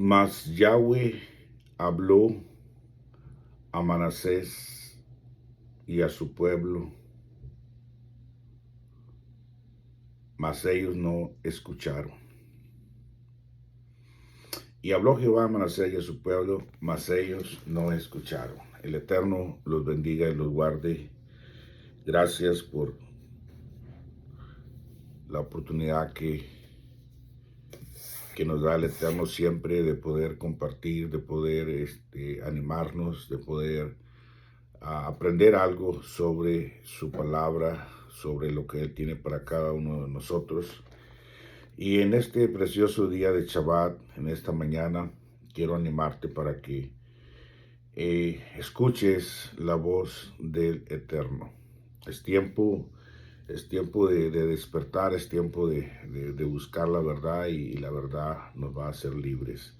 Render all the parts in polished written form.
Mas Yahweh habló a Manasés y a su pueblo, mas ellos no escucharon. Y habló Jehová a Manasés y a su pueblo, mas ellos no escucharon. El Eterno los bendiga y los guarde. Gracias por la oportunidad que nos da el Eterno siempre de poder compartir, de poder animarnos, de poder aprender algo sobre su palabra, sobre lo que Él tiene para cada uno de nosotros. Y en este precioso día de Shabbat, en esta mañana, quiero animarte para que escuches la voz del Eterno. Es tiempo de despertar, es tiempo de buscar la verdad, y la verdad nos va a hacer libres.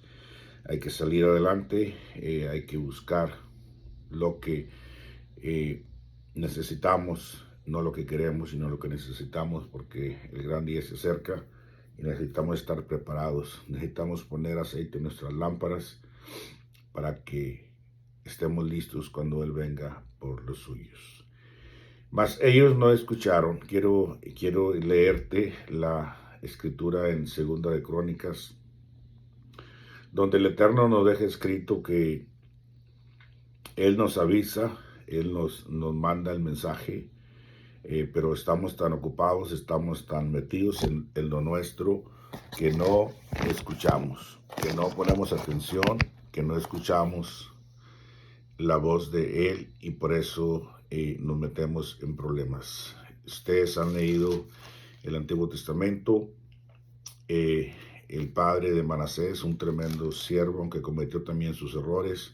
Hay que salir adelante, hay que buscar lo que necesitamos, no lo que queremos, sino lo que necesitamos, porque el gran día se acerca y necesitamos estar preparados. Necesitamos poner aceite en nuestras lámparas para que estemos listos cuando Él venga por los suyos. Mas ellos no escucharon. Quiero leerte la escritura en Segunda de Crónicas, donde el Eterno nos deja escrito que Él nos avisa, Él nos manda el mensaje, pero estamos tan ocupados, estamos tan metidos en lo nuestro, que no escuchamos, que no ponemos atención, que no escuchamos la voz de Él, y por eso nos metemos en problemas. Ustedes han leído el Antiguo Testamento. El padre de Manasés, un tremendo siervo, aunque cometió también sus errores,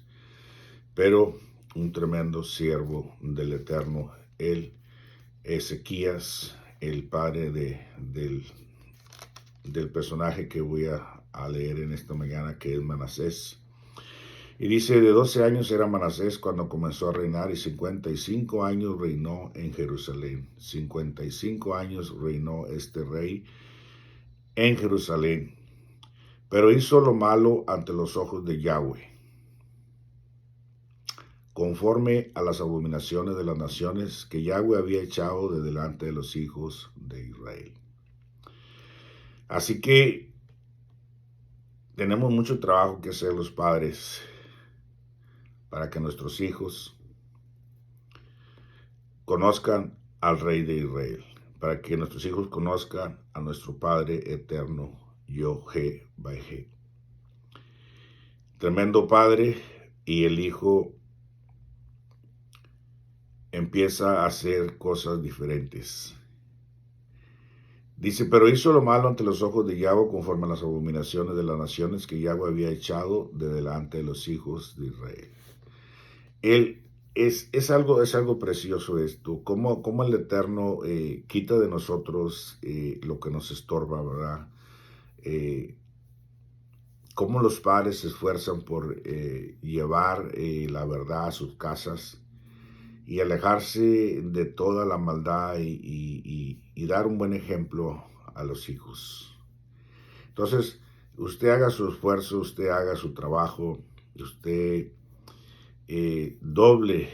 pero un tremendo siervo del Eterno. Él, Ezequías, el padre del personaje que voy a leer en esta mañana, que es Manasés. Y dice: de 12 años era Manasés cuando comenzó a reinar, y 55 años reinó en Jerusalén. 55 años reinó este rey en Jerusalén. Pero hizo lo malo ante los ojos de Yahweh, conforme a las abominaciones de las naciones que Yahweh había echado de delante de los hijos de Israel. Así que tenemos mucho trabajo que hacer los padres para que nuestros hijos conozcan al Rey de Israel, para que nuestros hijos conozcan a nuestro Padre eterno, Yod-Heh-Vah-Heh. Tremendo Padre, y el Hijo empieza a hacer cosas diferentes. Dice: pero hizo lo malo ante los ojos de Yahweh, conforme a las abominaciones de las naciones que Yahweh había echado de delante de los hijos de Israel. Es algo precioso esto, cómo el Eterno quita de nosotros lo que nos estorba, ¿verdad? Cómo los padres se esfuerzan por llevar la verdad a sus casas y alejarse de toda la maldad, y dar un buen ejemplo a los hijos. Entonces, usted haga su esfuerzo, usted haga su trabajo, usted doble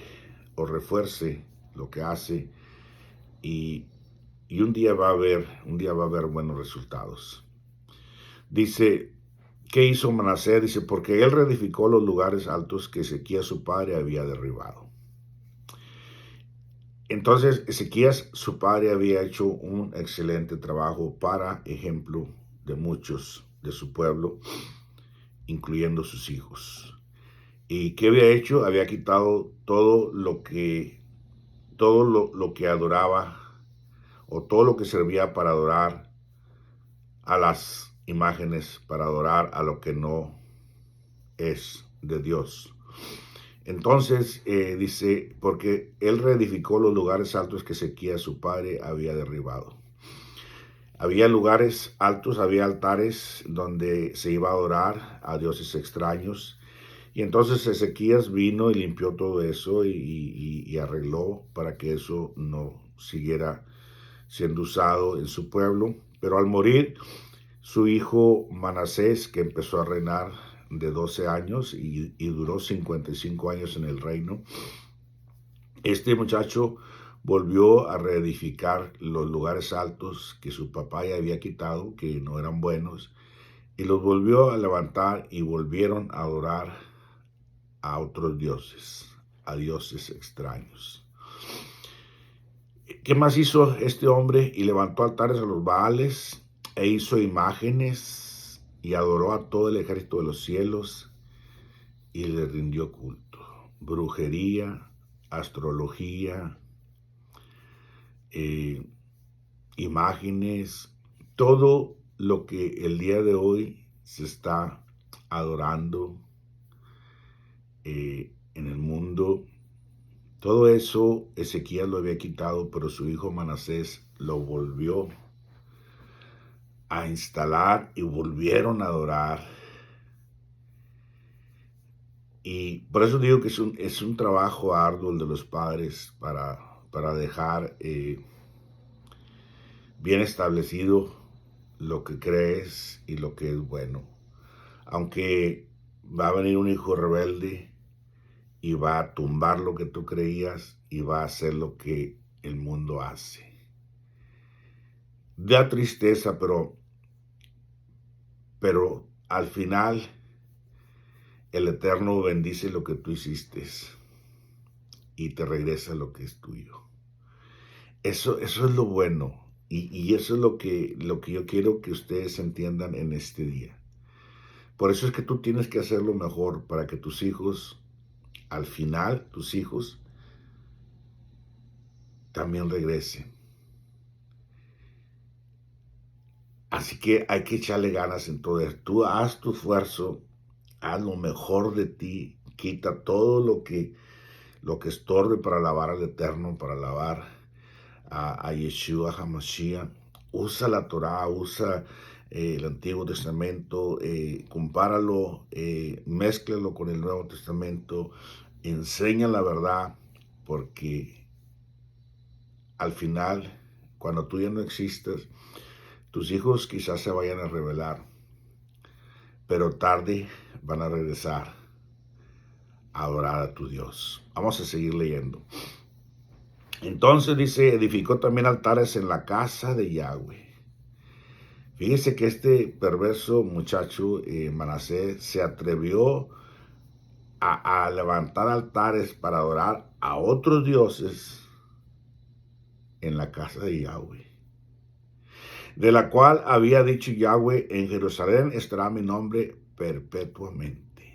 o refuerce lo que hace, y un día va a haber buenos resultados. Dice: ¿qué hizo Manasés? Dice: porque él reedificó los lugares altos que Ezequías su padre había derribado. Entonces, Ezequías su padre había hecho un excelente trabajo, para ejemplo de muchos de su pueblo, incluyendo sus hijos. ¿Y qué había hecho? Había quitado todo lo que adoraba, o todo lo que servía para adorar a las imágenes, para adorar a lo que no es de Dios. Entonces dice: porque él reedificó los lugares altos que Ezequías su padre había derribado. Había lugares altos, había altares donde se iba a adorar a dioses extraños. Y entonces Ezequías vino y limpió todo eso, y arregló para que eso no siguiera siendo usado en su pueblo. Pero al morir su hijo Manasés, que empezó a reinar de 12 años y duró 55 años en el reino. Este muchacho volvió a reedificar los lugares altos que su papá ya había quitado, que no eran buenos, y los volvió a levantar y volvieron a adorar a otros dioses, a dioses extraños. ¿Qué más hizo este hombre? Y levantó altares a los Baales e hizo imágenes y adoró a todo el ejército de los cielos y le rindió culto. Brujería, astrología, imágenes, todo lo que el día de hoy se está adorando en el mundo. Todo eso Ezequías lo había quitado, pero su hijo Manasés lo volvió a instalar y volvieron a adorar. Y por eso digo que es un trabajo arduo el de los padres para dejar bien establecido lo que crees y lo que es bueno. Aunque va a venir un hijo rebelde y va a tumbar lo que tú creías y va a hacer lo que el mundo hace. Da tristeza, pero al final el Eterno bendice lo que tú hiciste y te regresa lo que es tuyo. Eso es lo bueno y eso es lo que yo quiero que ustedes entiendan en este día. Por eso es que tú tienes que hacerlo mejor para que tus hijos, al final, tus hijos también regresen. Así que hay que echarle ganas en todo esto. Tú haz tu esfuerzo, haz lo mejor de ti, quita todo lo que estorbe para alabar al Eterno, para alabar a Yeshua HaMashiach. Usa la Torah, usa el Antiguo Testamento, compáralo, mézclalo con el Nuevo Testamento, enseña la verdad, porque al final, cuando tú ya no existes, tus hijos quizás se vayan a rebelar, pero tarde van a regresar a adorar a tu Dios. Vamos a seguir leyendo. Entonces dice, edificó también altares en la casa de Yahweh. Fíjese que este perverso muchacho, Manasés, se atrevió a levantar altares para adorar a otros dioses en la casa de Yahweh, de la cual había dicho Yahweh, en Jerusalén estará mi nombre perpetuamente.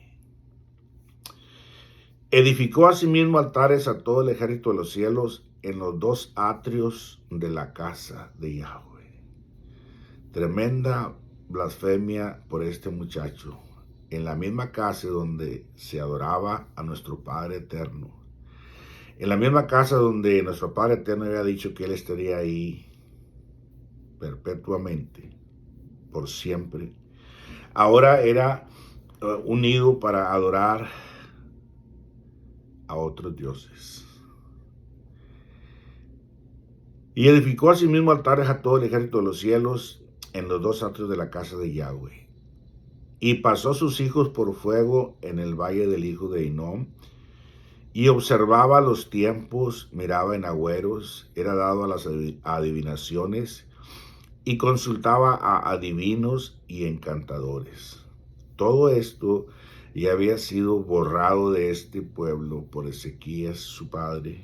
Edificó asimismo altares a todo el ejército de los cielos en los dos atrios de la casa de Yahweh. Tremenda blasfemia por este muchacho. En la misma casa donde se adoraba a nuestro Padre Eterno. En la misma casa donde nuestro Padre Eterno había dicho que Él estaría ahí perpetuamente, por siempre. Ahora era unido para adorar a otros dioses. Y edificó asimismo altares a todo el ejército de los cielos en los dos atrios de la casa de Yahweh. Y pasó sus hijos por fuego en el valle del hijo de Hinnom, y observaba los tiempos, miraba en agüeros, era dado a las adivinaciones, y consultaba a adivinos y encantadores. Todo esto ya había sido borrado de este pueblo por Ezequías, su padre,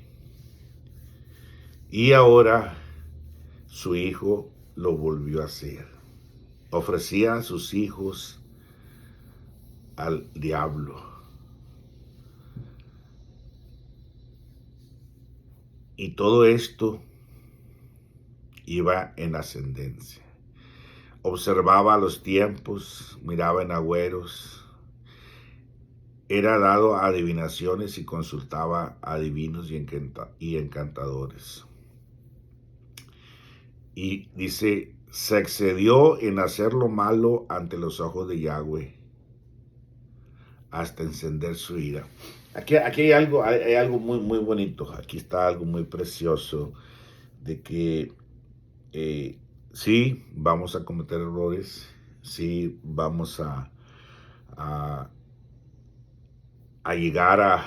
y ahora su hijo lo volvió a hacer. Ofrecía a sus hijos al diablo. Y todo esto iba en ascendencia. Observaba los tiempos, miraba en agüeros, era dado a adivinaciones y consultaba a adivinos y encantadores. Y dice, se excedió en hacer lo malo ante los ojos de Yahweh, hasta encender su ira. Aquí hay algo muy, muy bonito. Aquí está algo muy precioso de que sí, vamos a cometer errores, sí, vamos a a, a llegar a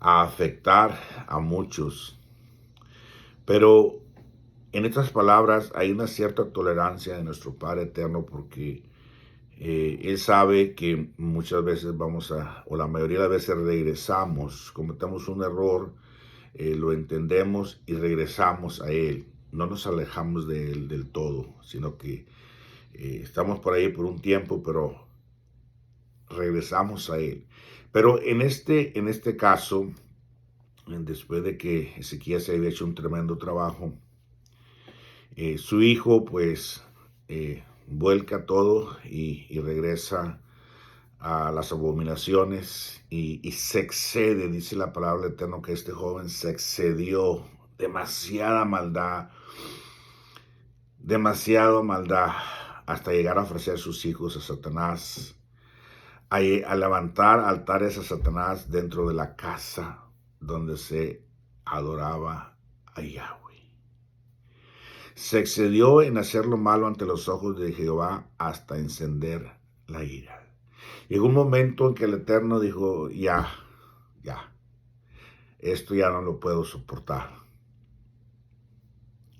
afectar a muchos. Pero en estas palabras hay una cierta tolerancia de nuestro Padre Eterno porque Él sabe que muchas veces o la mayoría de las veces regresamos, cometemos un error, lo entendemos y regresamos a Él. No nos alejamos de Él del todo, sino que estamos por ahí por un tiempo, pero regresamos a Él. Pero en este caso, después de que Ezequías se había hecho un tremendo trabajo, su hijo pues vuelca todo y regresa a las abominaciones y se excede, dice la palabra del Eterno, que este joven se excedió, demasiada maldad, hasta llegar a ofrecer sus hijos a Satanás, a levantar altares a Satanás dentro de la casa donde se adoraba a Yahweh. Se excedió en hacer lo malo ante los ojos de Jehová hasta encender la ira. Llegó un momento en que el Eterno dijo, ya, esto ya no lo puedo soportar.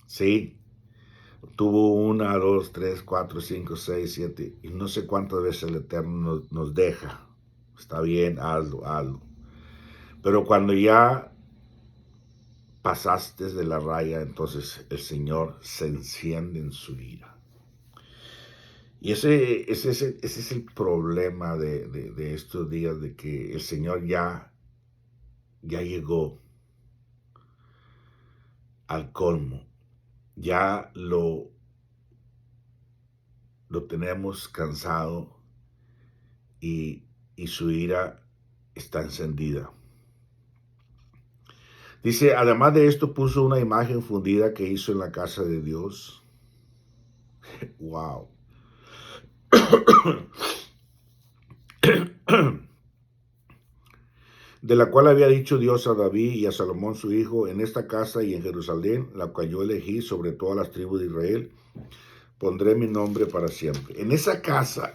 Sí, tuvo 1, 2, 3, 4, 5, 6, 7, y no sé cuántas veces el Eterno nos deja. Está bien, hazlo. Pero cuando ya pasaste de la raya, entonces el Señor se enciende en su ira. Y ese es el problema de estos días, de que el Señor ya llegó al colmo. Ya lo tenemos cansado y su ira está encendida. Dice, además de esto puso una imagen fundida que hizo en la casa de Dios. Wow. De la cual había dicho Dios a David y a Salomón su hijo, en esta casa y en Jerusalén, la cual yo elegí sobre todas las tribus de Israel, pondré mi nombre para siempre. En esa casa,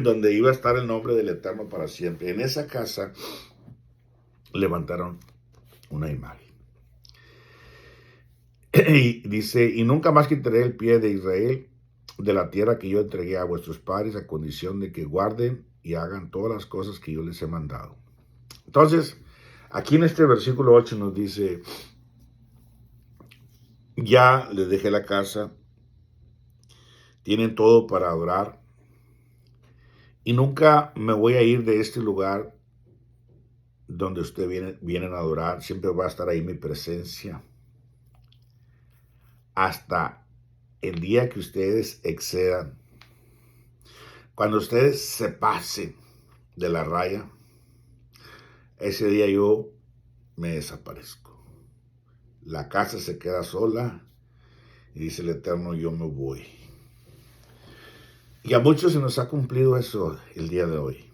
donde iba a estar el nombre del Eterno para siempre, en esa casa levantaron una imagen. Y dice, y nunca más quitaré el pie de Israel de la tierra que yo entregué a vuestros padres, a condición de que guarden y hagan todas las cosas que yo les he mandado. Entonces, aquí en este versículo 8 nos dice, ya les dejé la casa, tienen todo para adorar, y nunca me voy a ir de este lugar donde ustedes vienen a adorar. Siempre va a estar ahí mi presencia hasta el día que ustedes excedan. Cuando ustedes se pasen de la raya, ese día yo me desaparezco. La casa se queda sola y dice el Eterno, yo me voy. Y a muchos se nos ha cumplido eso el día de hoy.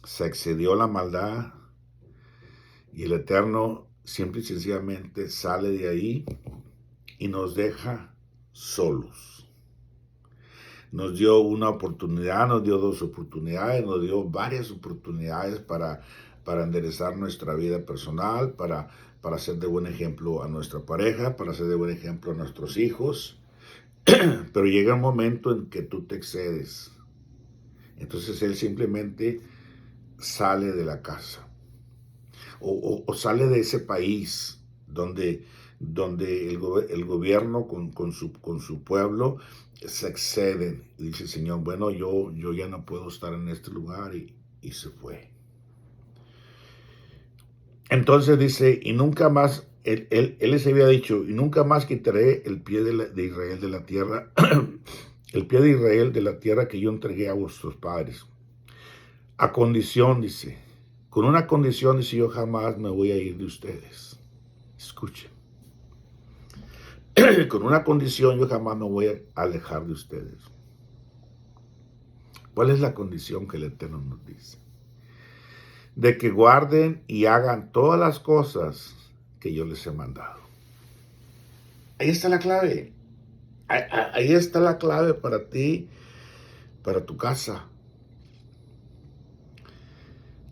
Se excedió la maldad y el Eterno simple y sencillamente sale de ahí y nos deja solos. Nos dio una oportunidad, nos dio 2 oportunidades, nos dio varias oportunidades para enderezar nuestra vida personal, para ser de buen ejemplo a nuestra pareja, para ser de buen ejemplo a nuestros hijos. Pero llega un momento en que tú te excedes. Entonces Él simplemente sale de la casa. O sale de ese país donde el gobierno con su pueblo se exceden. Y dice, Señor, bueno, yo ya no puedo estar en este lugar, y se fue. Entonces dice, y nunca más, él les había dicho, y nunca más quitaré el pie de Israel de la tierra, el pie de Israel de la tierra que yo entregué a vuestros padres. A condición, dice, con una condición, dice, yo jamás me voy a ir de ustedes. Escuchen. Con una condición, yo jamás me voy a alejar de ustedes. ¿Cuál es la condición que el Eterno nos dice? De que guarden y hagan todas las cosas que yo les he mandado. Ahí está la clave. Ahí está la clave para ti, para tu casa,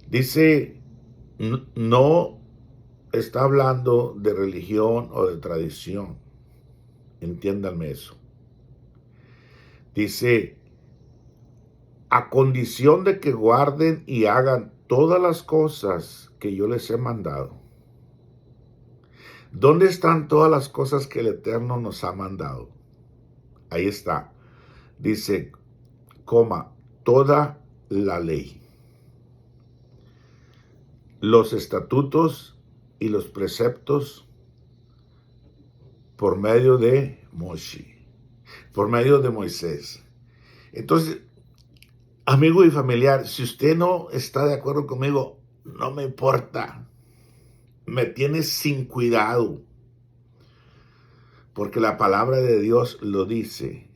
Dice, no está hablando de religión o de tradición. Entiéndanme eso. Dice, a condición de que guarden y hagan todas las cosas que yo les he mandado. ¿Dónde están todas las cosas que el Eterno nos ha mandado? Ahí está. Dice, toda la ley, los estatutos y los preceptos por medio de Moshe, por medio de Moisés. Entonces, amigo y familiar, si usted no está de acuerdo conmigo, no me importa. Me tiene sin cuidado, porque la palabra de Dios lo dice.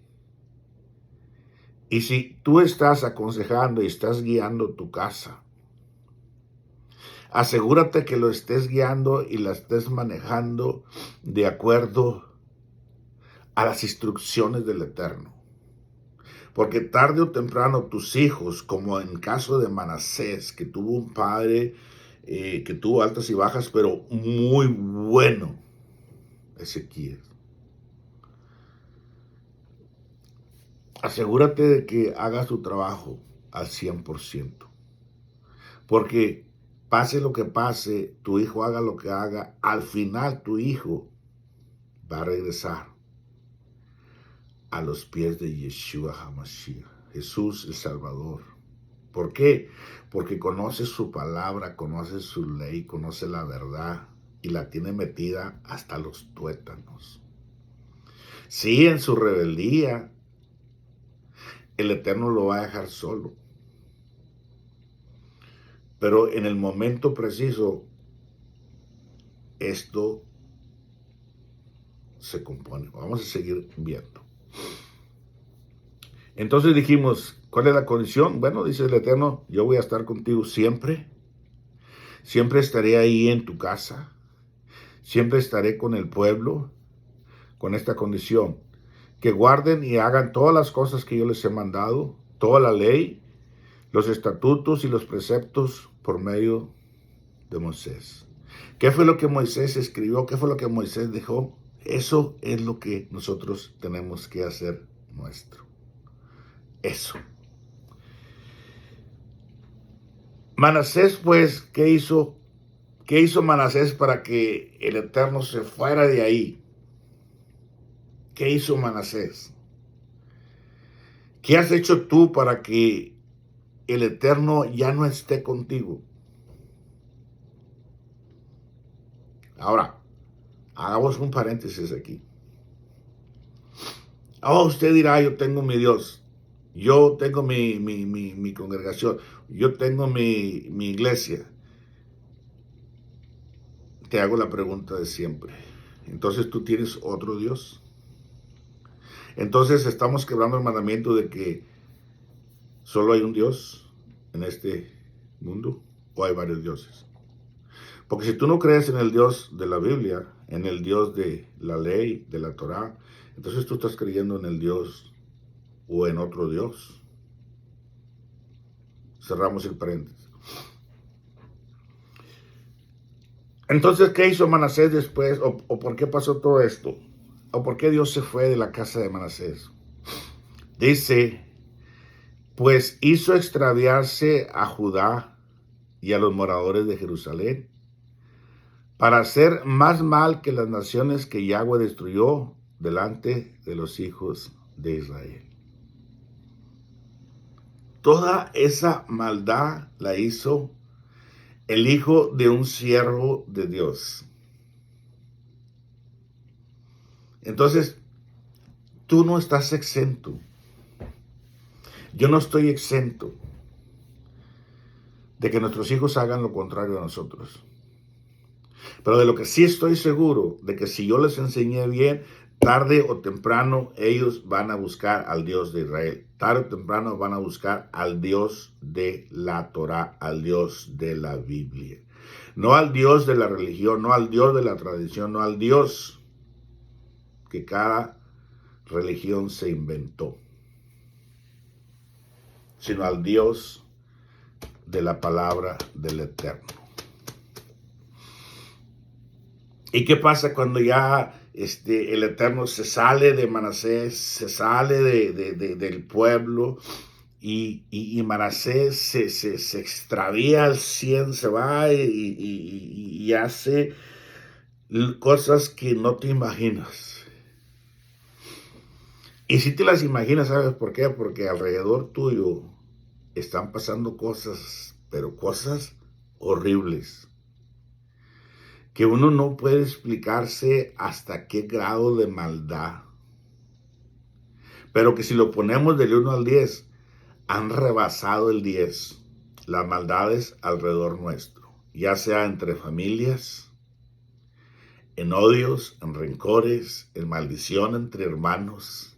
Y si tú estás aconsejando y estás guiando tu casa, asegúrate que lo estés guiando y la estés manejando de acuerdo a las instrucciones del Eterno. Porque tarde o temprano tus hijos, como en caso de Manasés, que tuvo un padre que tuvo altas y bajas, pero muy bueno, Ezequiel. Asegúrate de que haga su trabajo al 100%. Porque pase lo que pase, tu hijo haga lo que haga, al final tu hijo va a regresar a los pies de Yeshua HaMashiach, Jesús el Salvador. ¿Por qué? Porque conoce su palabra, conoce su ley, conoce la verdad y la tiene metida hasta los tuétanos. Sí, en su rebeldía, el Eterno lo va a dejar solo. Pero en el momento preciso, esto se compone. Vamos a seguir viendo. Entonces dijimos, ¿cuál es la condición? Bueno, dice el Eterno, yo voy a estar contigo siempre. Siempre estaré ahí en tu casa. Siempre estaré con el pueblo, con esta condición. Que guarden y hagan todas las cosas que yo les he mandado, toda la ley, los estatutos y los preceptos por medio de Moisés. ¿Qué fue lo que Moisés escribió? ¿Qué fue lo que Moisés dejó? Eso es lo que nosotros tenemos que hacer nuestro. Eso. Manasés, pues, ¿qué hizo? ¿Qué hizo Manasés para que el Eterno se fuera de ahí? ¿Qué hizo Manasés? ¿Qué has hecho tú para que el Eterno ya no esté contigo? Ahora, hagamos un paréntesis aquí. Usted dirá, yo tengo mi Dios, yo tengo mi congregación, yo tengo mi iglesia. Te hago la pregunta de siempre. Entonces, ¿tú tienes otro Dios? Entonces, estamos quebrando el mandamiento de que solo hay un Dios en este mundo o hay varios dioses. Porque si tú no crees en el Dios de la Biblia, en el Dios de la ley, de la Torá, entonces tú estás creyendo en el Dios o en otro Dios. Cerramos el paréntesis. Entonces, ¿qué hizo Manasés después? ¿O por qué pasó todo esto? ¿O por qué Dios se fue de la casa de Manasés? Dice, pues hizo extraviarse a Judá y a los moradores de Jerusalén para hacer más mal que las naciones que Yahweh destruyó delante de los hijos de Israel. Toda esa maldad la hizo el hijo de un siervo de Dios. Entonces, tú no estás exento. Yo no estoy exento de que nuestros hijos hagan lo contrario a nosotros. Pero de lo que sí estoy seguro, de que si yo les enseñé bien, tarde o temprano ellos van a buscar al Dios de Israel. Tarde o temprano van a buscar al Dios de la Torá, al Dios de la Biblia. No al Dios de la religión, no al Dios de la tradición, no al Dios que cada religión se inventó, sino al Dios de la palabra del Eterno. ¿Y qué pasa cuando ya el Eterno se sale de Manasés, se sale del pueblo y Manasés se extravía al 100, se va y hace cosas que no te imaginas? Y si te las imaginas, ¿sabes por qué? Porque alrededor tuyo están pasando cosas, pero cosas horribles, que uno no puede explicarse hasta qué grado de maldad, pero que si lo ponemos del 1 al 10, han rebasado el 10 las maldades alrededor nuestro, ya sea entre familias, en odios, en rencores, en maldición entre hermanos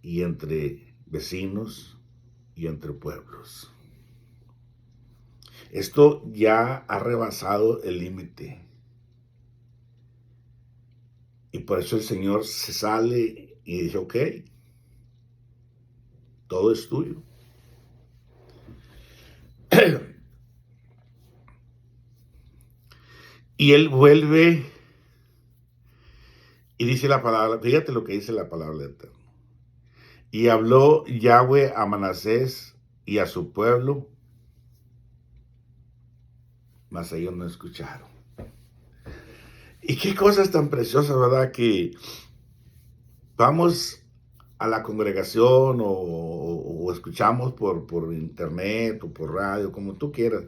y entre vecinos y entre pueblos. Esto ya ha rebasado el límite. Y por eso el Señor se sale y dice, ok, todo es tuyo. Y Él vuelve y dice la palabra, fíjate lo que dice la palabra del Eterno. Y habló Yahweh a Manasés y a su pueblo, mas ellos no escucharon. Y qué cosas tan preciosas, ¿verdad? Que vamos a la congregación o escuchamos por internet o por radio, como tú quieras,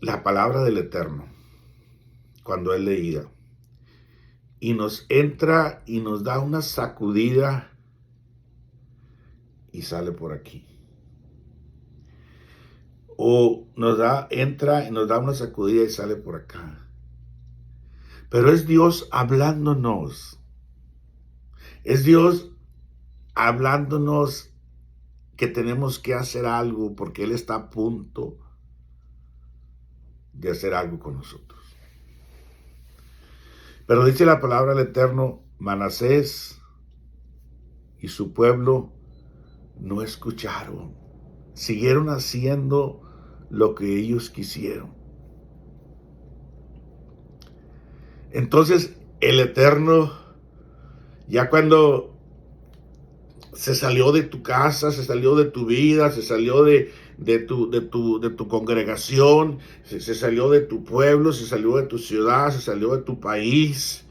la palabra del Eterno, cuando Él leía, y nos entra y nos da una sacudida y sale por aquí. O entra y nos da una sacudida y sale por acá. Pero es Dios hablándonos. Es Dios hablándonos que tenemos que hacer algo porque Él está a punto de hacer algo con nosotros. Pero dice la palabra del Eterno, Manasés y su pueblo no escucharon. Siguieron haciendo lo que ellos quisieron. Entonces el Eterno, ya cuando se salió de tu casa, se salió de tu vida, se salió de tu congregación, se salió de tu pueblo, se salió de tu ciudad, se salió de tu país,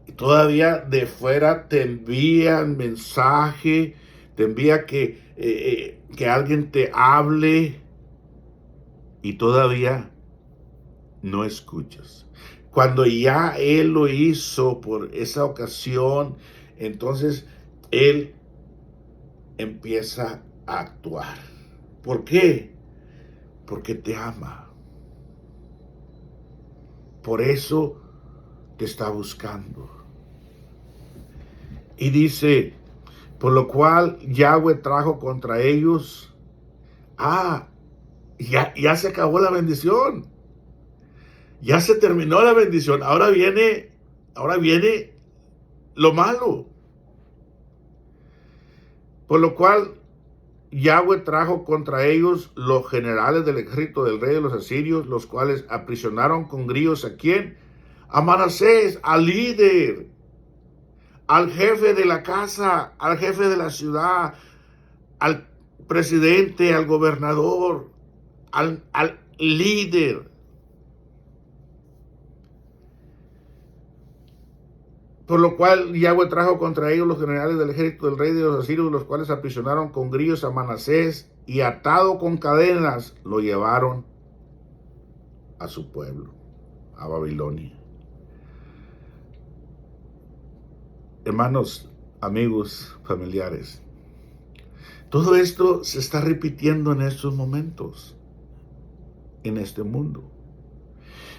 y todavía de fuera te envían mensaje, te envía que alguien te hable, y todavía no escuchas. Cuando ya Él lo hizo por esa ocasión, entonces Él empieza a actuar. ¿Por qué? Porque te ama. Por eso te está buscando. Y dice, por lo cual Yahweh trajo contra ellos. Ya se acabó la bendición. Ya se terminó la bendición. Ahora viene lo malo. Por lo cual Yahweh trajo contra ellos los generales del ejército del rey de los asirios, los cuales aprisionaron con grillos ¿a quién? A Manasés, al líder, al jefe de la casa, al jefe de la ciudad, al presidente, al gobernador, al líder. Por lo cual Yahweh trajo contra ellos los generales del ejército del rey de los asirios, los cuales aprisionaron con grillos a Manasés y atado con cadenas lo llevaron a su pueblo, a Babilonia. Hermanos, amigos, familiares, todo esto se está repitiendo en estos momentos, en este mundo.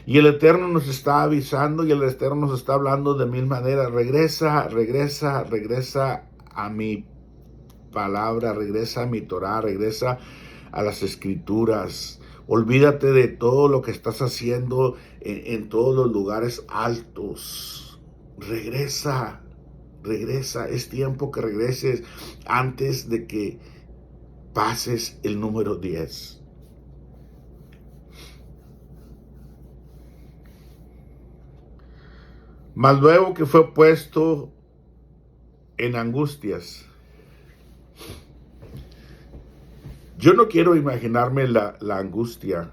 Y el Eterno nos está avisando y el Eterno nos está hablando de mil maneras. Regresa a mi palabra, regresa a mi Torah, regresa a las Escrituras. Olvídate de todo lo que estás haciendo en todos los lugares altos. Regresa regresa, es tiempo que regreses antes de que pases el número 10. Mas luego que fue puesto en angustias. Yo no quiero imaginarme la angustia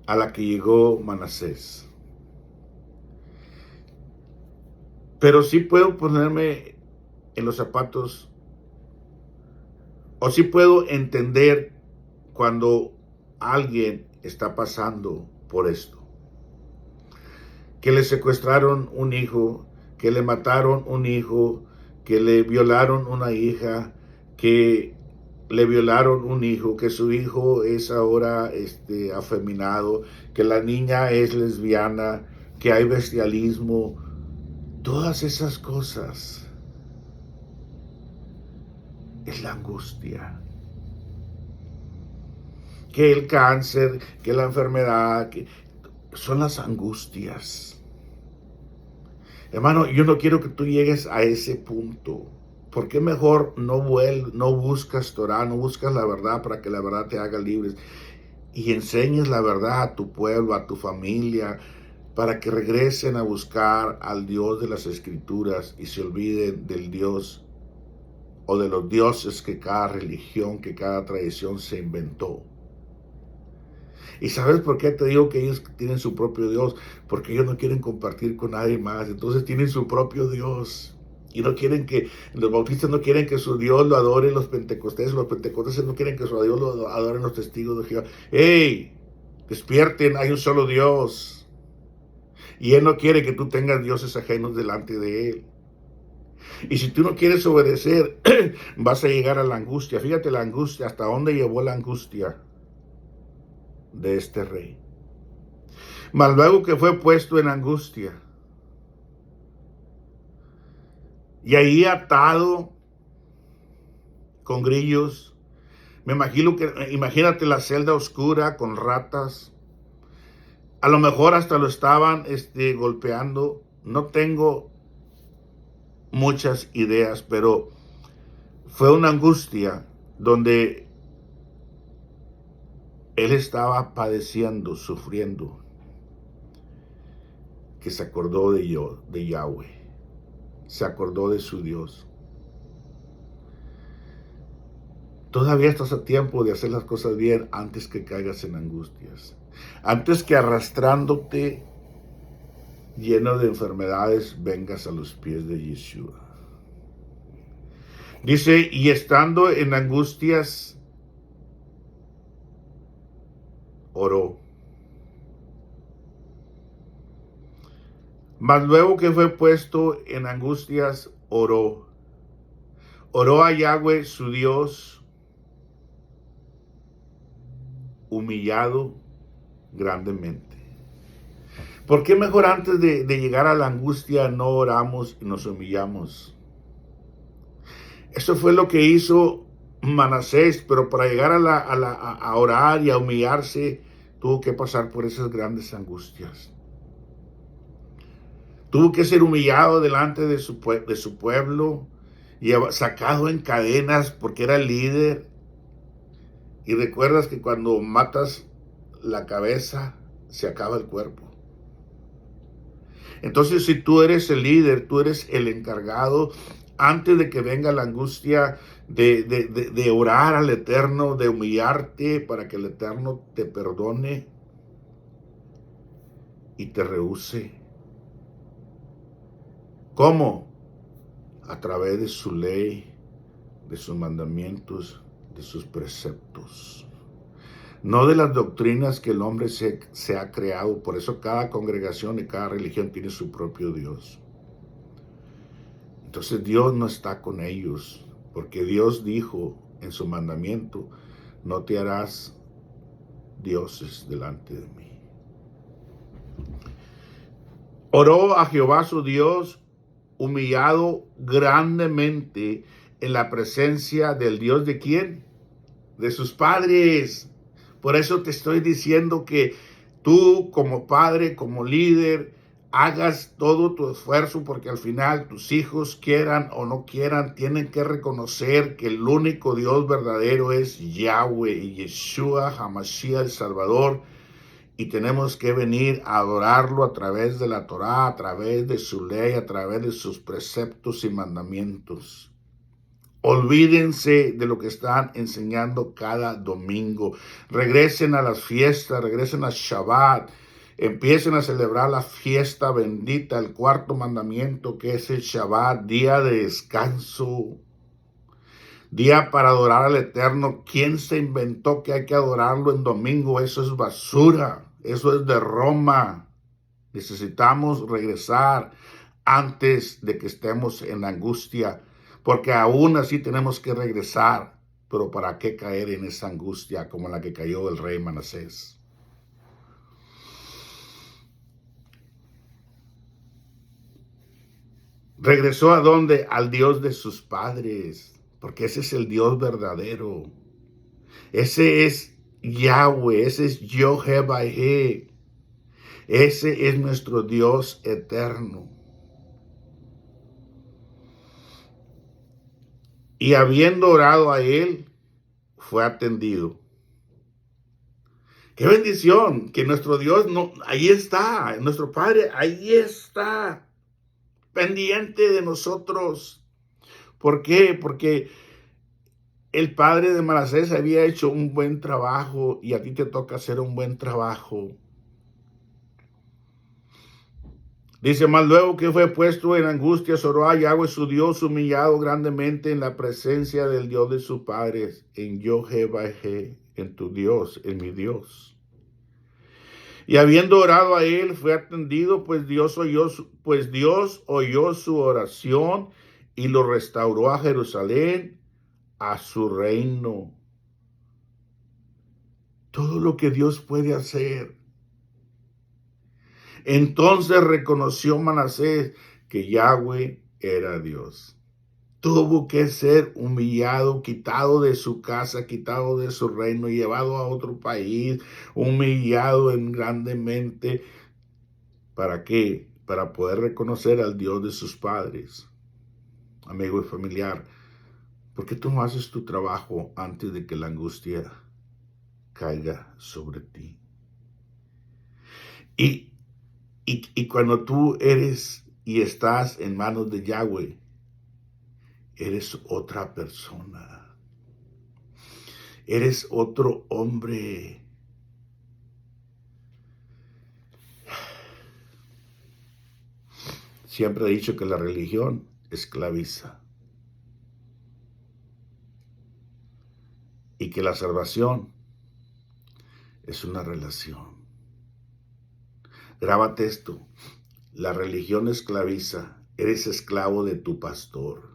a la que llegó Manasés. Pero sí puedo ponerme en los zapatos, o sí puedo entender cuando alguien está pasando por esto. Que le secuestraron un hijo, que le mataron un hijo, que le violaron una hija, que le violaron un hijo, que su hijo es ahora afeminado, que la niña es lesbiana, que hay bestialismo, todas esas cosas. Es la angustia. Que el cáncer, que la enfermedad, que son las angustias. Hermano, yo no quiero que tú llegues a ese punto. ¿Por qué mejor no buscas Torah, no buscas la verdad para que la verdad te haga libres? Y enseñes la verdad a tu pueblo, a tu familia, para que regresen a buscar al Dios de las Escrituras y se olviden del Dios o de los dioses que cada religión, que cada tradición se inventó. ¿Y sabes por qué te digo que ellos tienen su propio Dios? Porque ellos no quieren compartir con nadie más. Entonces tienen su propio Dios. Y no quieren que, los bautistas no quieren que su Dios lo adoren los pentecosteses no quieren que su Dios lo adoren los testigos de Jehová. ¡Ey! Despierten, hay un solo Dios. Y Él no quiere que tú tengas dioses ajenos delante de Él. Y si tú no quieres obedecer, vas a llegar a la angustia. Fíjate la angustia, hasta dónde llevó la angustia de este rey. Mas luego que fue puesto en angustia, y ahí atado con grillos, imagínate la celda oscura con ratas, a lo mejor hasta lo estaban golpeando, no tengo muchas ideas, pero fue una angustia donde él estaba padeciendo, sufriendo, que se acordó de Yahweh, se acordó de su Dios. Todavía estás a tiempo de hacer las cosas bien antes que caigas en angustias, antes que arrastrándote lleno de enfermedades vengas a los pies de Yeshua. Dice, y estando en angustias, oró. Mas luego que fue puesto en angustias, oró. Oró a Yahweh, su Dios, humillado grandemente. ¿Por qué mejor antes de llegar a la angustia no oramos y nos humillamos? Eso fue lo que hizo Manasés, pero para llegar a orar y a humillarse, tuvo que pasar por esas grandes angustias. Tuvo que ser humillado delante de su pueblo, y sacado en cadenas porque era el líder. Y recuerdas que cuando matas la cabeza, se acaba el cuerpo. Entonces, si tú eres el líder, tú eres el encargado, antes de que venga la angustia, de orar al Eterno, de humillarte para que el Eterno te perdone y te rehúse. ¿Cómo? A través de su ley, de sus mandamientos, de sus preceptos. No de las doctrinas que el hombre se ha creado. Por eso cada congregación y cada religión tiene su propio Dios. Entonces Dios no está con ellos, porque Dios dijo en su mandamiento, no te harás dioses delante de mí. Oró a Jehová su Dios, humillado grandemente en la presencia del Dios de ¿quién? De sus padres. Por eso te estoy diciendo que tú como padre, como líder, hagas todo tu esfuerzo, porque al final tus hijos, quieran o no quieran, tienen que reconocer que el único Dios verdadero es Yahweh y Yeshua HaMashiach, el Salvador, y tenemos que venir a adorarlo a través de la Torá, a través de su ley, a través de sus preceptos y mandamientos. Olvídense de lo que están enseñando cada domingo. Regresen a las fiestas, regresen a Shabbat. Empiecen a celebrar la fiesta bendita, el cuarto mandamiento, que es el Shabbat, día de descanso, día para adorar al Eterno. ¿Quién se inventó que hay que adorarlo en domingo? Eso es basura, eso es de Roma. Necesitamos regresar antes de que estemos en angustia, porque aún así tenemos que regresar. Pero ¿para qué caer en esa angustia como la que cayó el rey Manasés? Regresó a dónde? Al Dios de sus padres, porque ese es el Dios verdadero. Ese es Yahweh, ese es Yod-Heh-Vah-Heh. Ese es nuestro Dios eterno. Y habiendo orado a él, fue atendido. ¡Qué bendición! Que nuestro Dios, no, ahí está, nuestro Padre, ahí está, pendiente de nosotros. ¿Por qué? Porque el padre de Manasés había hecho un buen trabajo y a ti te toca hacer un buen trabajo. Dice, más luego que fue puesto en angustia, oró a Yahweh su Dios, humillado grandemente en la presencia del Dios de sus padres, en Yod-Heh-Vah-Heh, en tu Dios, en mi Dios. Y habiendo orado a él, fue atendido, pues Dios oyó su oración y lo restauró a Jerusalén, a su reino. Todo lo que Dios puede hacer. Entonces reconoció Manasés que Yahweh era Dios. Tuvo que ser humillado, quitado de su casa, quitado de su reino, llevado a otro país, humillado grandemente. ¿Para qué? Para poder reconocer al Dios de sus padres. Amigo y familiar, ¿por qué tú no haces tu trabajo antes de que la angustia caiga sobre ti? Y cuando tú eres y estás en manos de Yahweh, eres otra persona. Eres otro hombre. Siempre he dicho que la religión esclaviza. Y que la salvación es una relación. Grábate esto. La religión esclaviza. Eres esclavo de tu pastor.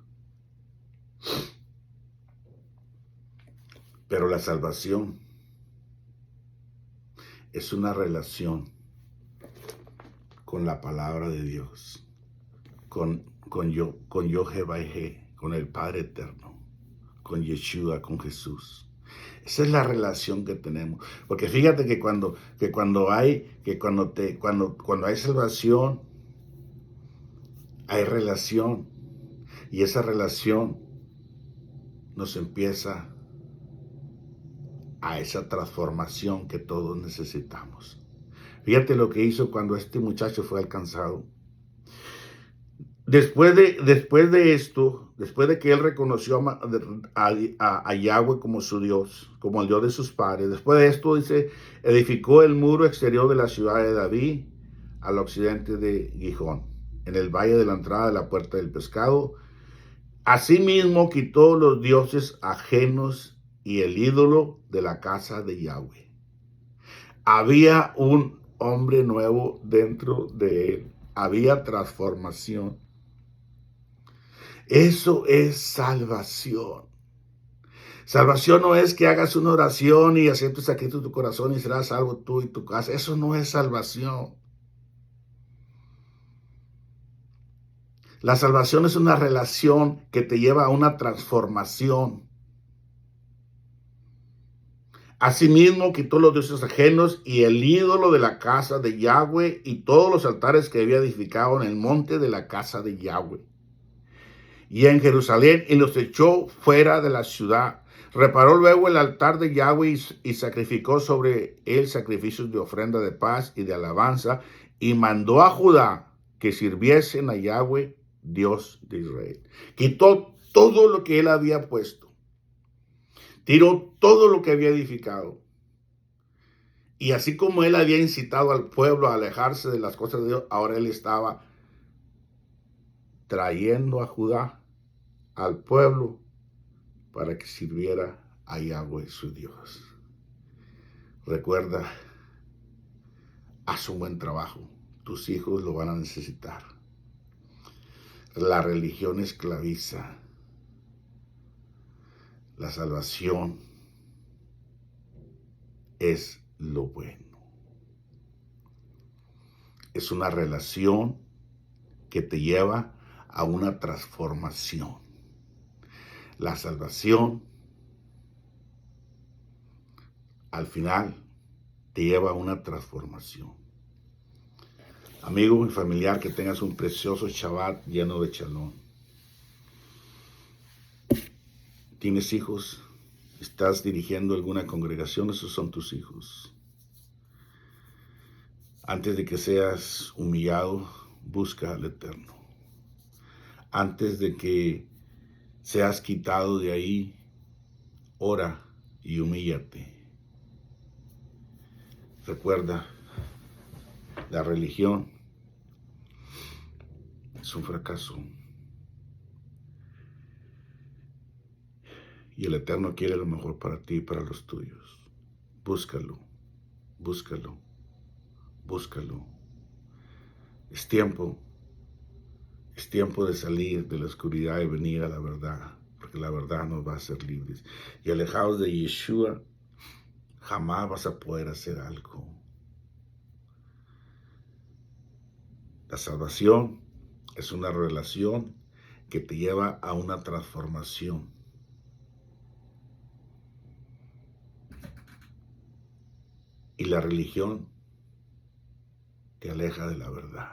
Pero la salvación es una relación con la palabra de Dios, con Yod-Heh-Vah-Heh, con el Padre Eterno, con Yeshua, con Jesús. Esa es la relación que tenemos. Porque fíjate que cuando hay salvación, hay relación. Y esa relación nos empieza a esa transformación que todos necesitamos. Fíjate lo que hizo cuando este muchacho fue alcanzado. Después de esto, después de que él reconoció a Yahweh como su Dios, como el Dios de sus padres, después de esto, dice, edificó el muro exterior de la ciudad de David al occidente de Gijón, en el valle de la entrada de la puerta del pescado. Asimismo, quitó los dioses ajenos y el ídolo de la casa de Yahweh. Había un hombre nuevo dentro de él. Había transformación. Eso es salvación. Salvación no es que hagas una oración y aceptes a Cristo en tu corazón y serás salvo tú y tu casa. Eso no es salvación. La salvación es una relación que te lleva a una transformación. Asimismo quitó los dioses ajenos y el ídolo de la casa de Yahweh y todos los altares que había edificado en el monte de la casa de Yahweh y en Jerusalén, y los echó fuera de la ciudad. Reparó luego el altar de Yahweh y sacrificó sobre él sacrificios de ofrenda de paz y de alabanza, y mandó a Judá que sirviesen a Yahweh, Dios de Israel. Quitó todo lo que él había puesto, tiró todo lo que había edificado. Y así como él había incitado al pueblo a alejarse de las cosas de Dios, ahora él estaba trayendo a Judá, al pueblo, para que sirviera a Yahweh su Dios. Recuerda, haz un buen trabajo. Tus hijos lo van a necesitar. La religión esclaviza. La salvación es lo bueno. Es una relación que te lleva a una transformación. La salvación, al final, te lleva a una transformación. Amigo y familiar, que tengas un precioso Shabbat lleno de shalom. ¿Tienes hijos? ¿Estás dirigiendo alguna congregación? Esos son tus hijos. Antes de que seas humillado, busca al Eterno. Antes de que seas quitado de ahí, ora y humíllate. Recuerda, la religión es un fracaso. Y el Eterno quiere lo mejor para ti y para los tuyos. Búscalo, búscalo, búscalo. Es tiempo de salir de la oscuridad y venir a la verdad, porque la verdad nos va a hacer libres. Y alejados de Yeshua, jamás vas a poder hacer algo. La salvación es una relación que te lleva a una transformación. Y la religión te aleja de la verdad.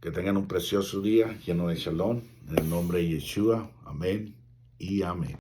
Que tengan un precioso día lleno de shalom. En el nombre de Yeshua. Amén y amén.